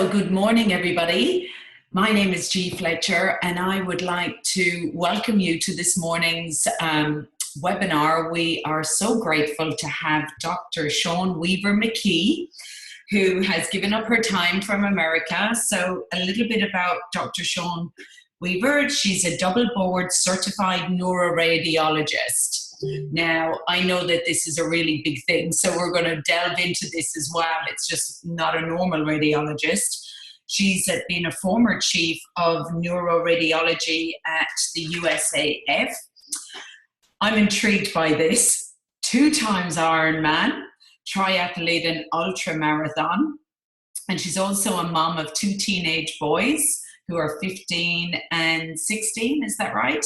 Good morning, everybody. My name is G. Fletcher, and I would like to welcome you to this morning's webinar. We are so grateful to have Dr. Shaun McKee, who has given up her time from America. So a little bit about Dr. Shaun Weaver. She's a double board certified neuroradiologist. Now, I know that this is a really big thing, so we're going to delve into this as well. It's just not a normal radiologist. She's been a former chief of neuroradiology at the USAF. I'm intrigued by this. 2 times Ironman, triathlete and ultra marathon. And she's also a mom of 2 teenage boys who are 15 and 16, is that right?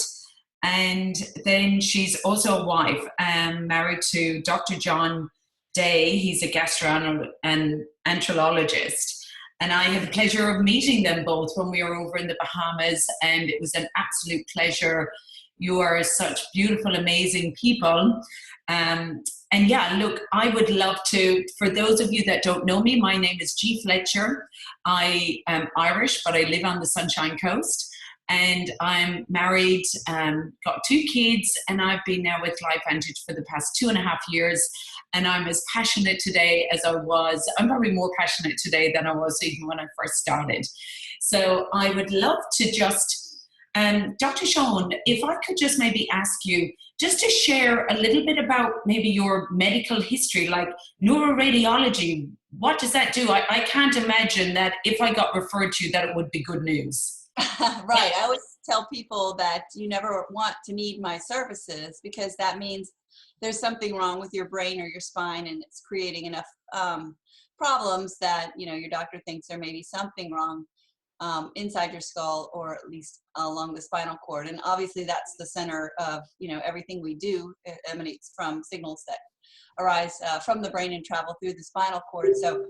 And then she's also a wife, married to Dr. John Day. He's a gastroenterologist. And I had the pleasure of meeting them both when we were over in the Bahamas, and it was an absolute pleasure. You are such beautiful, amazing people. And yeah, look, I would love to, for those of you that don't know me, my name is G. Fletcher. I am Irish, but I live on the Sunshine Coast. And I'm married, got 2 kids, and I've been now with LifeVantage for the past 2.5 years. And I'm as passionate today as I was. I'm probably more passionate today than I was even when I first started. So I would love to just, Dr. Shaun, if I could just maybe ask you just to share a little bit about maybe your medical history, like neuroradiology. What does that do? I can't imagine that if I got referred to that it would be good news. Right. I always tell people that you never want to need my services, because that means there's something wrong with your brain or your spine, and it's creating enough problems that, you know, your doctor thinks there may be something wrong inside your skull, or at least along the spinal cord. And obviously that's the center of, you know, everything we do. It emanates from signals that arise from the brain and travel through the spinal cord. So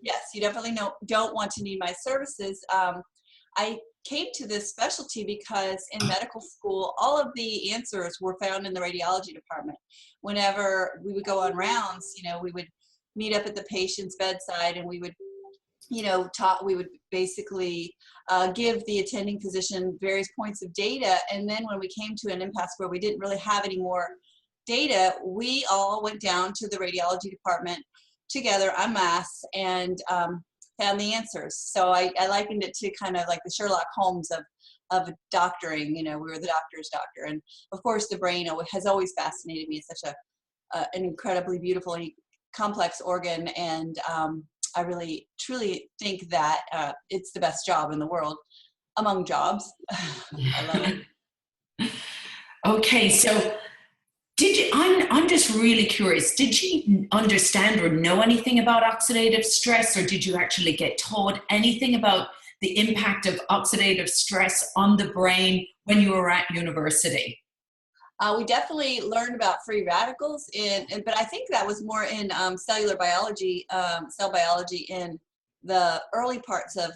yes, you definitely don't want to need my services. I came to this specialty because in medical school, all of the answers were found in the radiology department. Whenever we would go on rounds, you know, we would meet up at the patient's bedside, and we would, you know, we would basically give the attending physician various points of data. And then when we came to an impasse where we didn't really have any more data, we all went down to the radiology department together en masse and found the answers. So I likened it to kind of like the Sherlock Holmes of doctoring. You know, we were the doctor's doctor. And of course, the brain has always fascinated me. It's such an incredibly beautifully complex organ. And I really, truly think that it's the best job in the world among jobs. I love it. Okay, so I'm just really curious, did you understand or know anything about oxidative stress, or did you actually get taught anything about the impact of oxidative stress on the brain when you were at university? We definitely learned about free radicals, but I think that was more in cellular biology, cell biology in the early parts of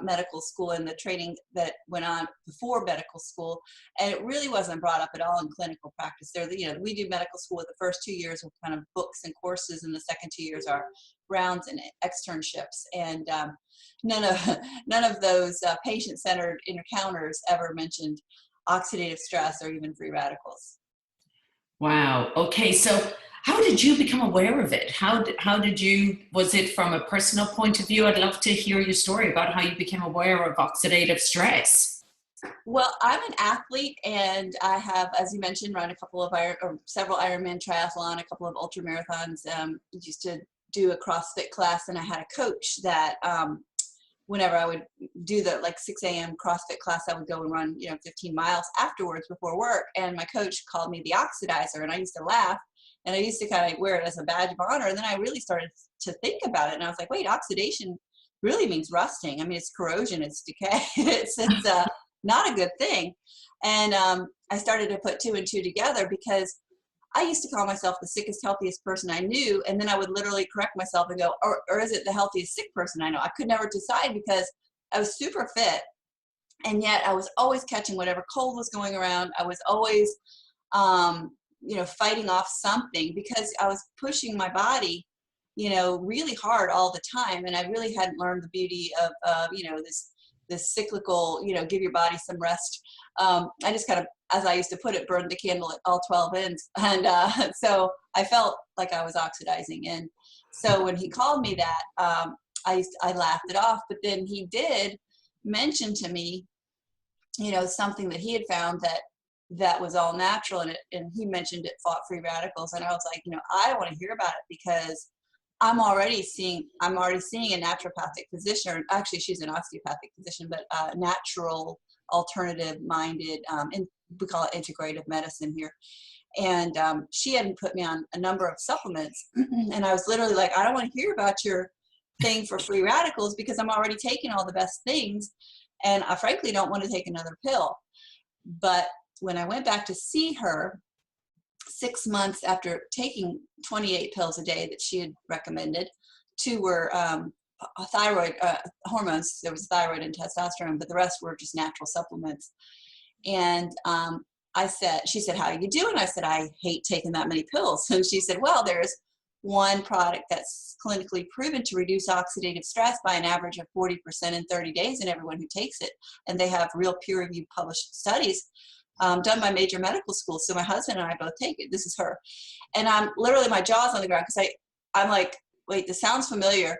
medical school and the training that went on before medical school. And it really wasn't brought up at all in clinical practice. You know, we do medical school with the first 2 years with kind of books and courses, and the second 2 years are rounds and externships. And none of those patient-centered encounters ever mentioned oxidative stress or even free radicals. Wow. Okay. So how did you become aware of it? Was it from a personal point of view? I'd love to hear your story about how you became aware of oxidative stress. Well, I'm an athlete, and I have, as you mentioned, run several Ironman triathlon, a couple of ultra marathons. Used to do a CrossFit class, and I had a coach that whenever I would do the 6 a.m. CrossFit class, I would go and run, 15 miles afterwards before work. And my coach called me the oxidizer, and I used to laugh, and I used to kind of wear it as a badge of honor. And then I really started to think about it, and I was like, wait, oxidation really means rusting. I mean, it's corrosion, it's decay. it's not a good thing. And I started to put 2 and 2 together, because I used to call myself the sickest, healthiest person I knew. And then I would literally correct myself and go, or is it the healthiest sick person I know? I could never decide, because I was super fit. And yet I was always catching whatever cold was going around. I was always, fighting off something, because I was pushing my body really hard all the time. And I really hadn't learned the beauty of, this cyclical, give your body some rest. I just kind of, as I used to put it, burned the candle at all 12 ends. And so I felt like I was oxidizing. And so when he called me that, I laughed it off. But then he did mention to me, something that he had found that was all natural. And he mentioned it fought free radicals. And I was like, I don't want to hear about it, because I'm already seeing a naturopathic physician, or actually she's an osteopathic physician, but natural alternative minded, we call it integrative medicine here. And she hadn't put me on a number of supplements. And I was literally like, I don't want to hear about your thing for free radicals, because I'm already taking all the best things. And I frankly don't want to take another pill. But when I went back to see her 6 months after taking 28 pills a day that she had recommended, 2 were thyroid hormones. There was thyroid and testosterone, but the rest were just natural supplements. And she said, how are you doing? I said, I hate taking that many pills. And she said, well, there's one product that's clinically proven to reduce oxidative stress by an average of 40% in 30 days in everyone who takes it. And they have real peer-reviewed published studies done by major medical schools. So my husband and I both take it. This is her. And I'm literally, my jaw's on the ground, because I'm like, wait, this sounds familiar.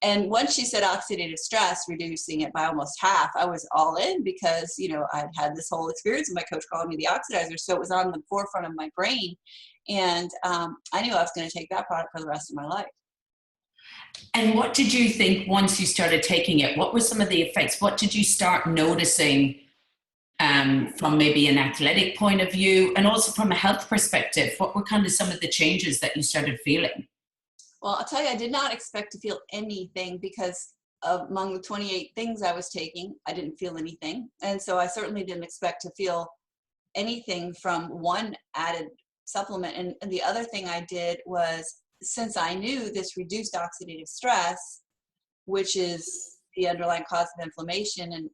And once she said oxidative stress, reducing it by almost half, I was all in, because, I'd had this whole experience with my coach calling me the oxidizer. So it was on the forefront of my brain. And I knew I was going to take that product for the rest of my life. And what did you think once you started taking it? What were some of the effects? What did you start noticing from maybe an athletic point of view, and also from a health perspective? What were kind of some of the changes that you started feeling? Well, I'll tell you, I did not expect to feel anything, because among the 28 things I was taking, I didn't feel anything. And so I certainly didn't expect to feel anything from one added supplement. And the other thing I did was, since I knew this reduced oxidative stress, which is the underlying cause of inflammation,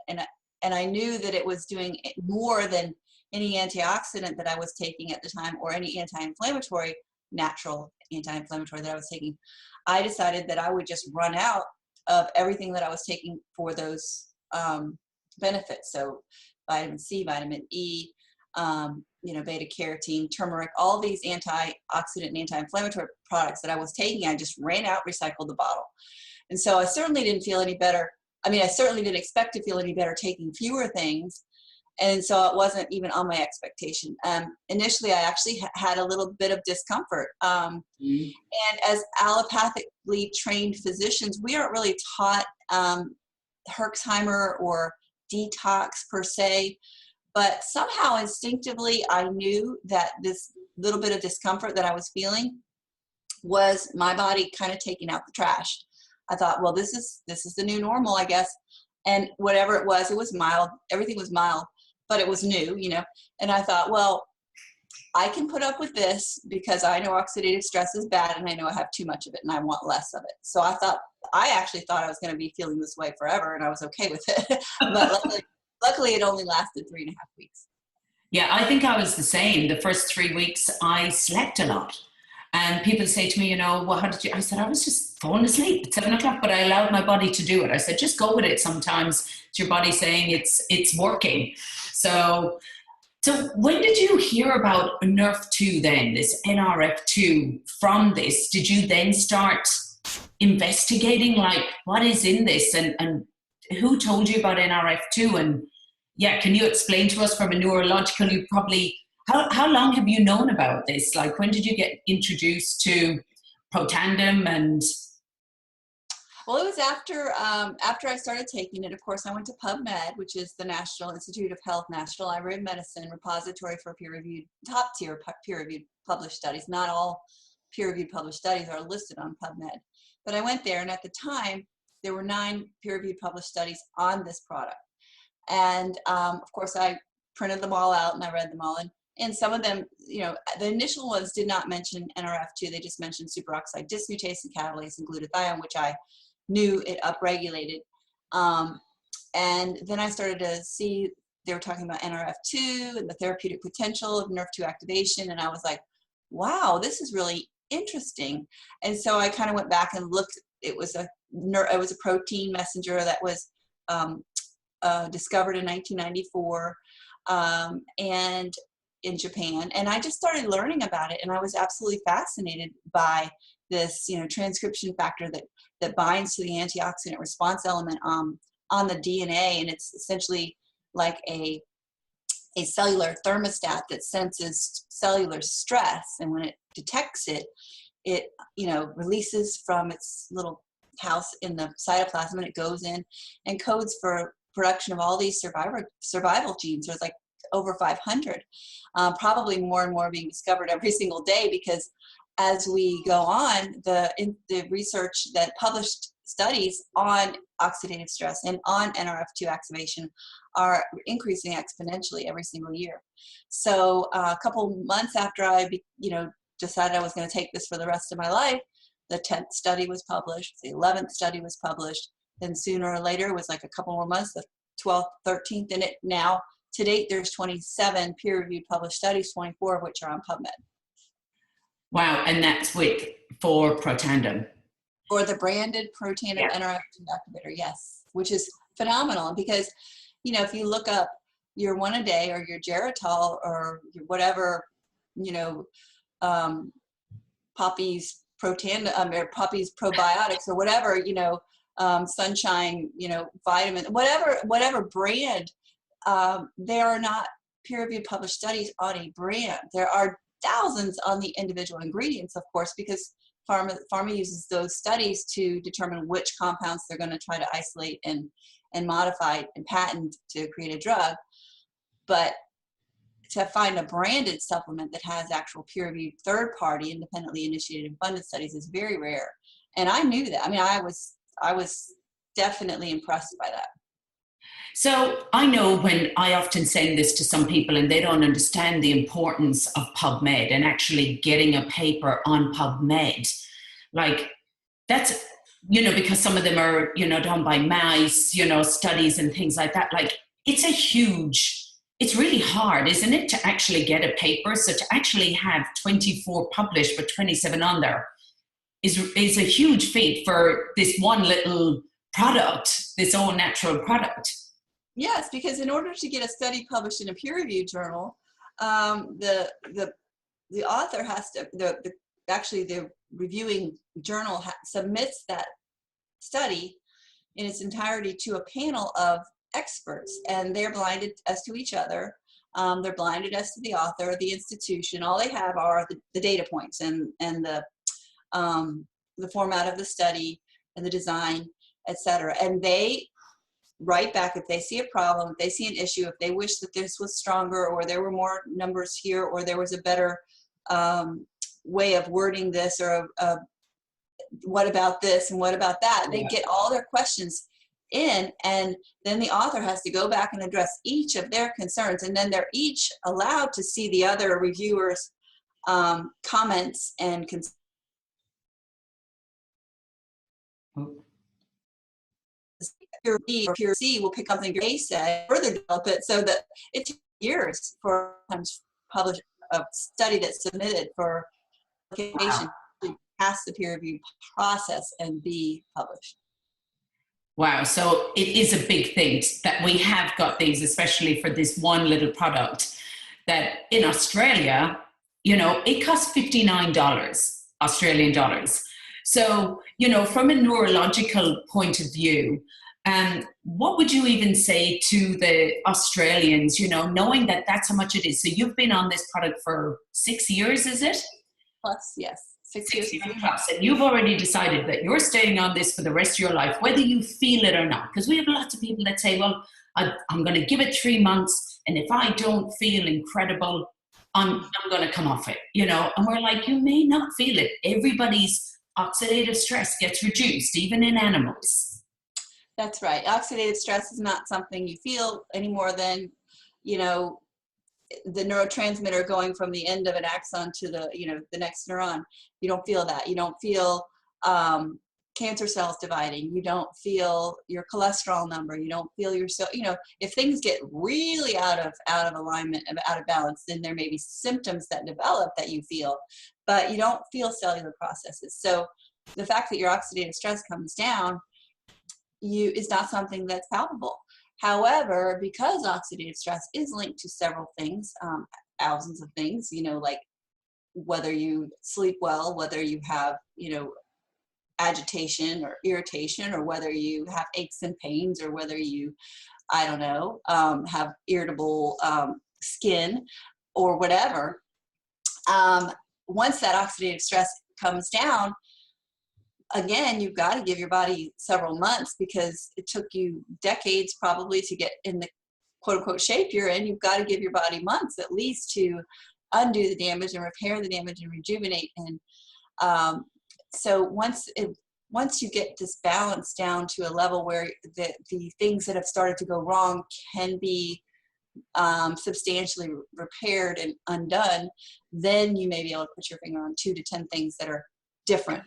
and I knew that it was doing more than any antioxidant that I was taking at the time, or any anti-inflammatory, natural anti-inflammatory that I was taking, I decided that I would just run out of everything that I was taking for those benefits. So vitamin C, vitamin E, beta carotene, turmeric, all these antioxidant and anti-inflammatory products that I was taking, I just ran out, recycled the bottle. And so I certainly didn't feel any better. I mean, I certainly didn't expect to feel any better taking fewer things. And so it wasn't even on my expectation. Initially, I actually had a little bit of discomfort. And as allopathically trained physicians, we aren't really taught Herxheimer or detox per se. But somehow instinctively, I knew that this little bit of discomfort that I was feeling was my body kind of taking out the trash. I thought, well, this is the new normal, I guess. And whatever it was mild. Everything was mild, but it was new, And I thought, well, I can put up with this, because I know oxidative stress is bad, and I know I have too much of it, and I want less of it. So I actually thought I was going to be feeling this way forever, and I was okay with it. But luckily, it only lasted 3.5 weeks. Yeah, I think I was the same. The first 3 weeks, I slept a lot. And people say to me, well, how did you? I said, I was just falling asleep at 7 o'clock, but I allowed my body to do it. I said, just go with it. Sometimes it's your body saying it's working. So when did you hear about NRF2 then, this NRF2 from this? Did you then start investigating, like, what is in this, and who told you about NRF2? And yeah, can you explain to us from a neurological, how long have you known about this? Like, when did you get introduced to Protandim? And well, it was after I started taking it. Of course, I went to PubMed, which is the National Institute of Health National Library of Medicine repository for top-tier peer-reviewed published studies. Not all peer-reviewed published studies are listed on PubMed. But I went there, and at the time, there were 9 peer-reviewed published studies on this product. And of course, I printed them all out, and I read them all. And some of them, the initial ones did not mention NRF2. They just mentioned superoxide dismutase and catalase and glutathione, which I knew it upregulated. And then I started to see they were talking about NRF2 and the therapeutic potential of NRF2 activation. And I was like, wow, this is really interesting. And so I kind of went back and looked. It was a protein messenger that was discovered in 1994, and in Japan. And I just started learning about it, and I was absolutely fascinated by this, transcription factor that binds to the antioxidant response element on the DNA, and it's essentially like a cellular thermostat that senses cellular stress, and when it detects it, it releases from its little house in the cytoplasm, and it goes in and codes for production of all these survival genes. There's like over 500, probably more and more being discovered every single day, because as we go on, the research that published studies on oxidative stress and on NRF2 activation are increasing exponentially every single year. So a couple months after I decided I was going to take this for the rest of my life, the 10th study was published, the 11th study was published, then sooner or later, it was like a couple more months, the 12th, 13th, and now to date there's 27 peer-reviewed published studies, 24 of which are on PubMed. Wow, and that's for Protandim. Or the branded Protandim NRF2 activator, yes, which is phenomenal, because if you look up your one a day or your Geritol or your whatever, Poppy's Protandim or Poppy's probiotics or whatever, Sunshine, vitamin, whatever brand, there are not peer-reviewed published studies on a brand. There are thousands on the individual ingredients, of course, because pharma uses those studies to determine which compounds they're going to try to isolate and modify and patent to create a drug. But to find a branded supplement that has actual peer-reviewed, third-party, independently initiated and funded studies is very rare. And I knew that. I mean, I was definitely impressed by that. So I know when I often say this to some people and they don't understand the importance of PubMed and actually getting a paper on PubMed, like that's, because some of them are, done by mice, studies and things like that. Like it's really hard, isn't it, to actually get a paper? So to actually have 24 published but 27 on there is a huge feat for this one little product, this all natural product. Yes, because in order to get a study published in a peer-reviewed journal, the author has to, the reviewing journal submits that study in its entirety to a panel of experts, and they're blinded as to each other. They're blinded as to the author, the institution. All they have are the data points and the format of the study and the design, etc. And they write back if they see a problem, if they see an issue, if they wish that this was stronger, or there were more numbers here, or there was a better way of wording this, or what about this and what about that. They get all their questions in, and then the author has to go back and address each of their concerns, and then they're each allowed to see the other reviewers' comments and concerns. Peer C will pick up something they said, further develop it, so that it takes years for sometimes publish a study that's submitted for publication to pass the peer review process and be published. Wow, so it is a big thing that we have got these, especially for this one little product that in Australia, it costs $59 Australian dollars. So, from a neurological point of view, what would you even say to the Australians, knowing that that's how much it is? So you've been on this product for 6 years, is it? Plus, yes. 6 years plus. And you've already decided that you're staying on this for the rest of your life, whether you feel it or not. Because we have lots of people that say, well, I'm going to give it 3 months, and if I don't feel incredible, I'm going to come off it, And we're like, you may not feel it. Everybody's oxidative stress gets reduced, even in animals. That's right. Oxidative stress is not something you feel any more than, the neurotransmitter going from the end of an axon to the next neuron. You don't feel that. You don't feel cancer cells dividing. You don't feel your cholesterol number. You don't feel your, so, if things get really out of alignment, out of balance, then there may be symptoms that develop that you feel, but you don't feel cellular processes. So the fact that your oxidative stress comes down is not something that's palpable. However, because oxidative stress is linked to several things, thousands of things, like whether you sleep well, whether you have, agitation or irritation, or whether you have aches and pains, or whether you, I don't know, have irritable skin or whatever. Once that oxidative stress comes down, again, you've got to give your body several months, because it took you decades probably to get in the quote unquote shape you're in. You've got to give your body months at least to undo the damage and repair the damage and rejuvenate. And so once you get this balance down to a level where the things that have started to go wrong can be substantially repaired and undone, then you may be able to put your finger on 2 to 10 things that are different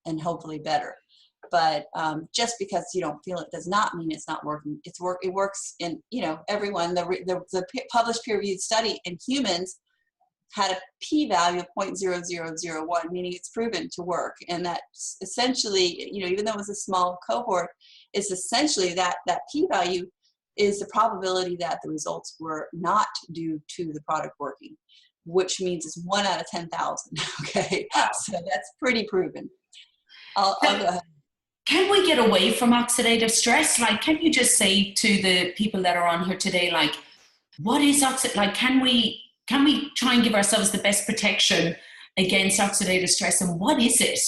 and hopefully better. But just because you don't feel it does not mean it's not working. It works in, everyone. The published peer-reviewed study in humans had a p-value of 0.0001, meaning it's proven to work. And that's essentially, even though it was a small cohort, is essentially that p-value is the probability that the results were not due to the product working, which means it's 1 out of 10,000. Okay, Wow. So that's pretty proven. I'll go ahead. Can we get away from oxidative stress? Like, can you just say to the people that are on here today, like, what is can we try and give ourselves the best protection against oxidative stress, and what is it?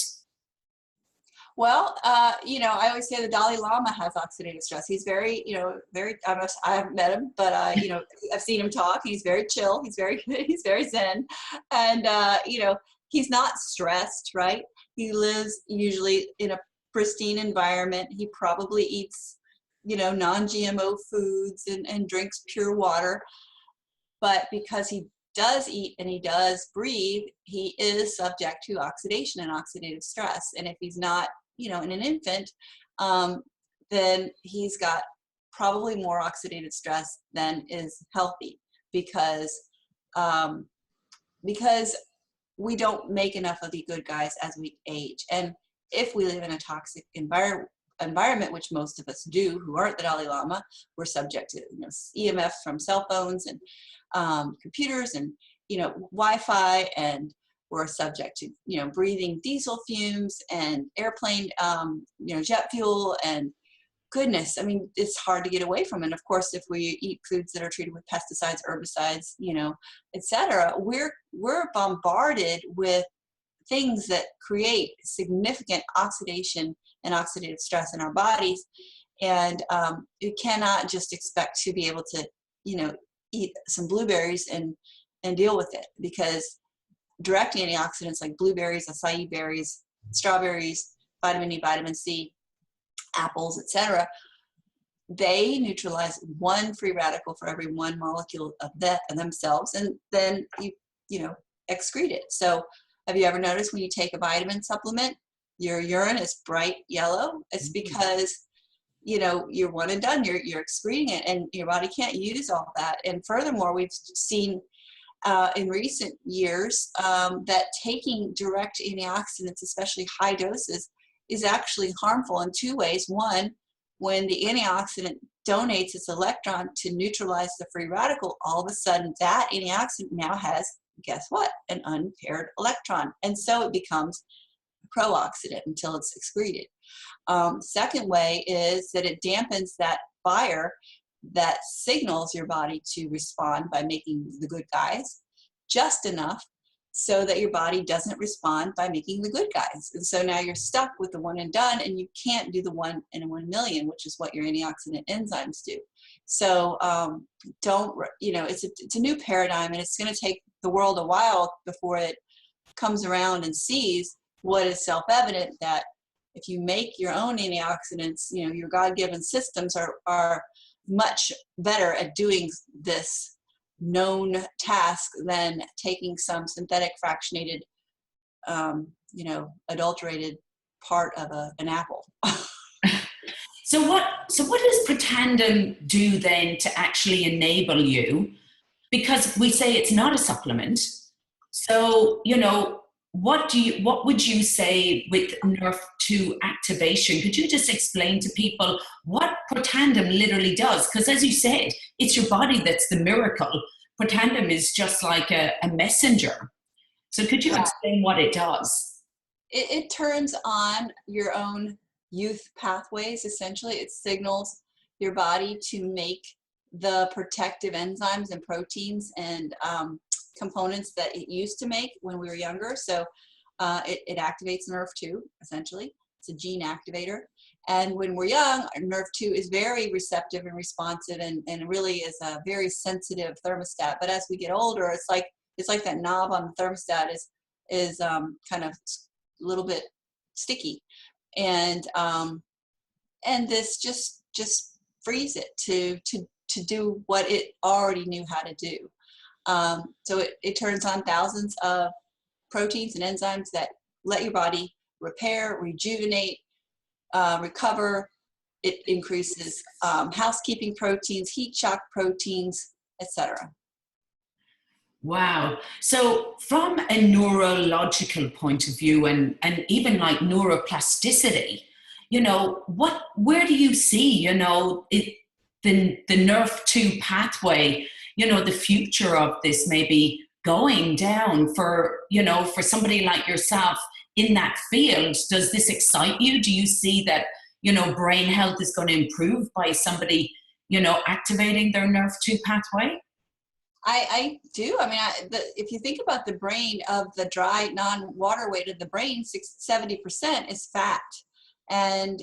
Well, I always say the Dalai Lama has oxidative stress. He's very, I haven't met him, but, I've seen him talk. He's very chill. He's very zen. And, he's not stressed, right? He lives usually in a pristine environment. He probably eats, non-GMO foods and drinks pure water. But because he does eat and he does breathe, he is subject to oxidation and oxidative stress. And if he's not, in an infant, then he's got probably more oxidative stress than is healthy, because we don't make enough of the good guys as we age. And if we live in a toxic environment, which most of us do, who aren't the Dalai Lama, we're subject to EMFs from cell phones and computers and Wi-Fi, and we're subject to breathing diesel fumes and airplane jet fuel, and goodness, I mean, it's hard to get away from. And of course, if we eat foods that are treated with pesticides, herbicides, etc., we're bombarded with things that create significant oxidation and oxidative stress in our bodies. And you cannot just expect to be able to, eat some blueberries and deal with it, because direct antioxidants like blueberries, acai berries, strawberries, vitamin E, vitamin C, apples, etc., they neutralize 1 free radical for every 1 molecule of themselves, and then you excrete it. So have you ever noticed when you take a vitamin supplement, your urine is bright yellow? It's because you're one and done. You're excreting it, and your body can't use all that. And furthermore, we've seen in recent years that taking direct antioxidants, especially high doses, is actually harmful in 2 ways. One, when the antioxidant donates its electron to neutralize the free radical, all of a sudden that antioxidant now has, guess what, an unpaired electron. And so it becomes pro-oxidant until it's excreted. Second way is that it dampens that fire that signals your body to respond by making the good guys just enough so that your body doesn't respond by making the good guys. And so now you're stuck with the one and done, and you can't do the 1 in a 1 million, which is what your antioxidant enzymes do. So it's a new paradigm, and it's going to take the world a while before it comes around and sees what is self-evident, that if you make your own antioxidants, your God-given systems are much better at doing this known task than taking some synthetic fractionated, adulterated part of an apple. So what does Protandim do then to actually enable you? Because we say it's not a supplement. So, what would you say with NRF2 activation? Could you just explain to people what Protandim literally does? Because as you said, it's your body that's the miracle. Protandim is just like a messenger. So could you explain what it does? It turns on your own youth pathways, essentially. It signals your body to make the protective enzymes and proteins and components that it used to make when we were younger. So it activates NRF2, essentially. It's a gene activator. And when we're young, NRF2 is very receptive and responsive and really is a very sensitive thermostat. But as we get older, it's like that knob on the thermostat is kind of a little bit sticky. And this just frees it to do what it already knew how to do. So it turns on thousands of proteins and enzymes that let your body repair, rejuvenate, recover. It increases housekeeping proteins, heat shock proteins, etc. Wow. So from a neurological point of view and even like neuroplasticity, where do you see, the NRF2 pathway, the future of this maybe going down for somebody like yourself in that field? Does this excite you? Do you see that, brain health is going to improve by somebody, activating their NRF2 pathway? I do. I mean, if you think about the brain, of the dry, non-water weight of the brain, 70% is fat. And,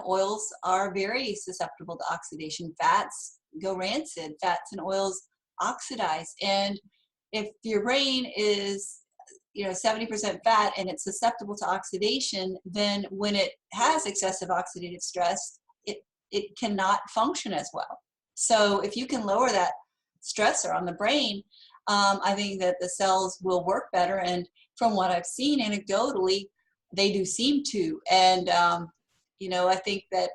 oils are very susceptible to oxidation. Fats go rancid. Fats and oils oxidize. And if your brain is, 70% fat and it's susceptible to oxidation, then when it has excessive oxidative stress, it cannot function as well. So if you can lower that stressor on the brain, I think that the cells will work better. And from what I've seen anecdotally, they do seem to. And, I think that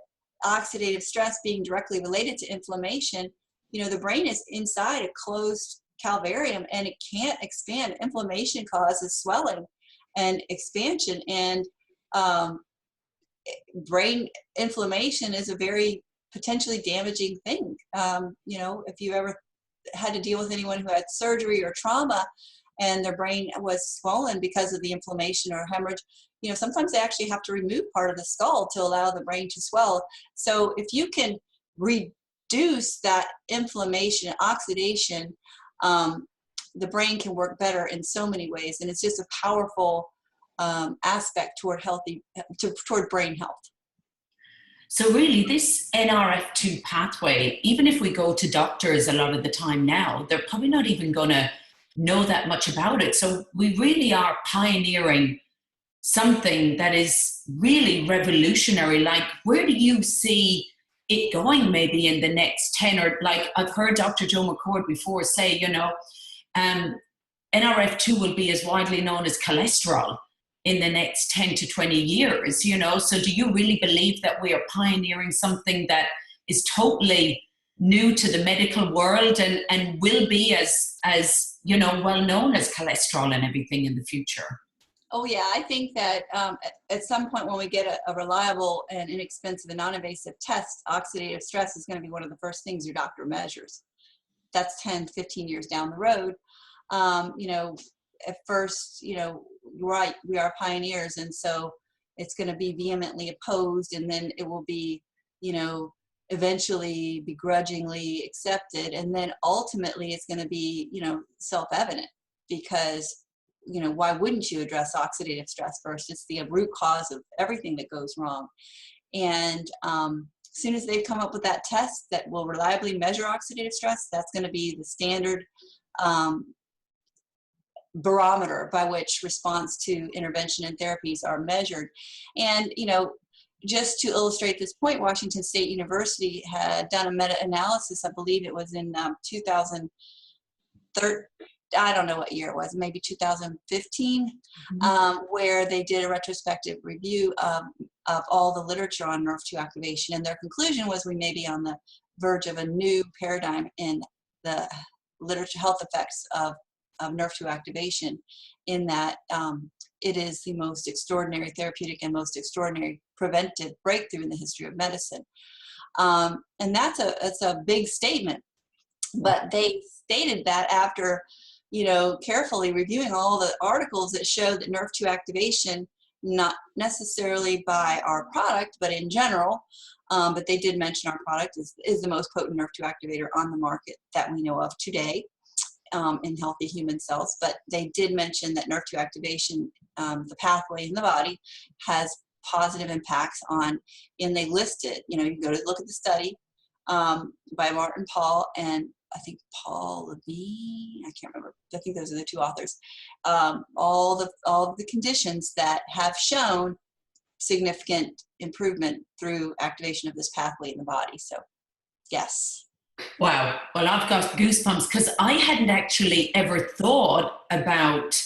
oxidative stress being directly related to inflammation, the brain is inside a closed calvarium and it can't expand. Inflammation causes swelling and expansion. And brain inflammation is a very potentially damaging thing. If you ever had to deal with anyone who had surgery or trauma and their brain was swollen because of the inflammation or hemorrhage, sometimes they actually have to remove part of the skull to allow the brain to swell. So if you can reduce that inflammation, oxidation, the brain can work better in so many ways. And it's just a powerful aspect toward brain health. So really this NRF2 pathway, even if we go to doctors a lot of the time now, they're probably not even going to know that much about it. So we really are pioneering something that is really revolutionary. Like, where do you see it going maybe in the next 10 or like I've heard Dr. Joe McCord before say, NRF2 will be as widely known as cholesterol in the next 10 to 20 years, so do you really believe that we are pioneering something that is totally new to the medical world and will be as well known as cholesterol and everything in the future? Oh yeah, I think that at some point when we get a reliable and inexpensive and non-invasive test, oxidative stress is going to be one of the first things your doctor measures. That's 10, 15 years down the road. At first, right, we are pioneers, and so it's going to be vehemently opposed, and then it will be, eventually begrudgingly accepted, and then ultimately it's going to be, self-evident, because, why wouldn't you address oxidative stress first? It's the root cause of everything that goes wrong. And as soon as they've come up with that test that will reliably measure oxidative stress, that's going to be the standard barometer by which response to intervention and therapies are measured. And, just to illustrate this point, Washington State University had done a meta-analysis, I believe it was in 2013 I don't know what year it was, maybe 2015, where they did a retrospective review of all the literature on Nerve-2 activation. And their conclusion was we may be on the verge of a new paradigm in the literature health effects of Nerve-2 activation, in that it is the most extraordinary therapeutic and most extraordinary preventive breakthrough in the history of medicine. And that's a big statement. But they stated that after, carefully reviewing all the articles that showed that Nerve-2 activation, not necessarily by our product, but in general, but they did mention our product is the most potent Nerve-2 activator on the market that we know of today in healthy human cells. But they did mention that Nerve-2 activation, the pathway in the body, has positive impacts on, and they listed, you can go to look at the study by Martin Paul and I think Paul Levine, I can't remember. I think those are the two authors. All of the conditions that have shown significant improvement through activation of this pathway in the body. So, yes. Wow. Well, I've got goosebumps because I hadn't actually ever thought about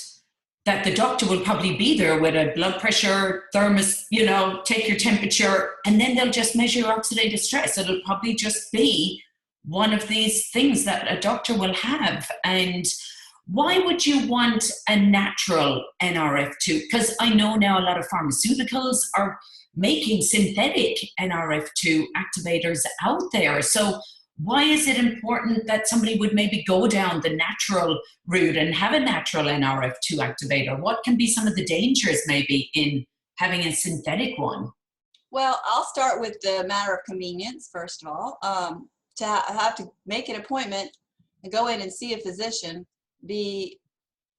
that the doctor will probably be there with a blood pressure thermos, take your temperature, and then they'll just measure your oxidative stress. It'll probably just be one of these things that a doctor will have. And why would you want a natural NRF2? Because I know now a lot of pharmaceuticals are making synthetic NRF2 activators out there. So why is it important that somebody would maybe go down the natural route and have a natural NRF2 activator? What can be some of the dangers maybe in having a synthetic one? Well, I'll start with the matter of convenience, first of all. To have to make an appointment and go in and see a physician, be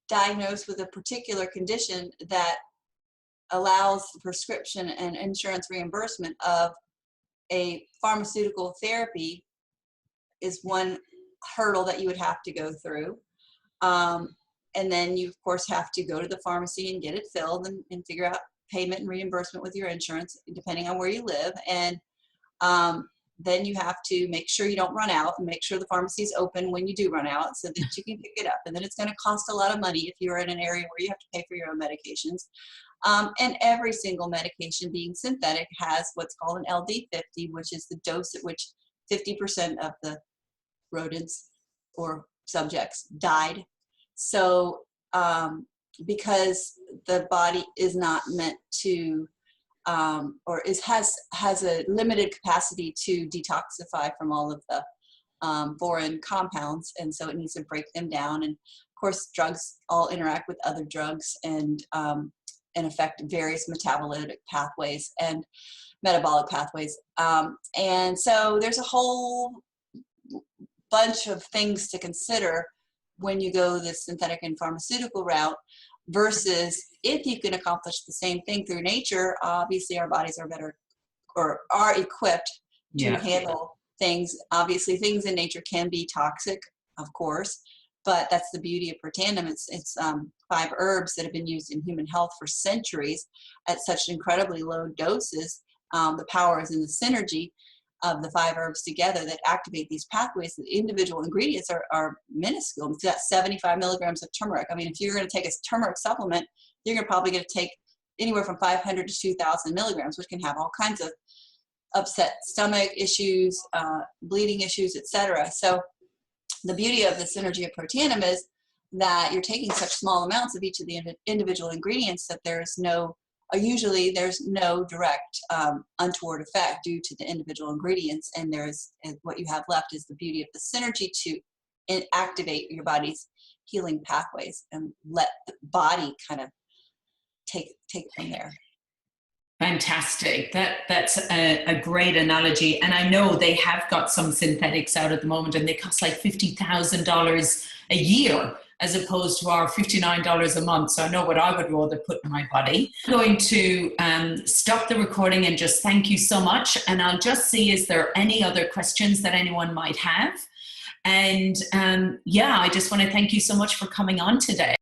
diagnosed with a particular condition that allows the prescription and insurance reimbursement of a pharmaceutical therapy is one hurdle that you would have to go through. And then you, of course, have to go to the pharmacy and get it filled and figure out payment and reimbursement with your insurance, depending on where you live. And then you have to make sure you don't run out and make sure the pharmacy is open when you do run out so that you can pick it up. And then it's going to cost a lot of money if you're in an area where you have to pay for your own medications. And every single medication being synthetic has what's called an LD50, which is the dose at which 50% of the rodents or subjects died. So because the body is not meant to has a limited capacity to detoxify from all of the foreign compounds, and so it needs to break them down. And of course, drugs all interact with other drugs and affect various metabolic pathways and metabolic pathways. And so there's a whole bunch of things to consider when you go the synthetic and pharmaceutical route, versus if you can accomplish the same thing through nature. Obviously our bodies are better or are equipped to handle things. Obviously things in nature can be toxic, of course, but that's the beauty of Protandim. It's 5 herbs that have been used in human health for centuries at such incredibly low doses. The power is in the synergy of the 5 herbs together that activate these pathways. The individual ingredients are minuscule. It's got 75 milligrams of turmeric. I mean, if you're going to take a turmeric supplement, you're probably going to take anywhere from 500 to 2,000 milligrams, which can have all kinds of upset stomach issues, bleeding issues, etc. So the beauty of the synergy of Protandim is that you're taking such small amounts of each of the individual ingredients that usually there's no direct untoward effect due to the individual ingredients, and what you have left is the beauty of the synergy to activate your body's healing pathways and let the body kind of take from there. Fantastic. That's a great analogy. And I know they have got some synthetics out at the moment, and they cost like $50,000 a year, as opposed to our $59 a month. So I know what I would rather put in my body. I'm going to stop the recording and just thank you so much. And I'll just see, is there any other questions that anyone might have? And I just want to thank you so much for coming on today.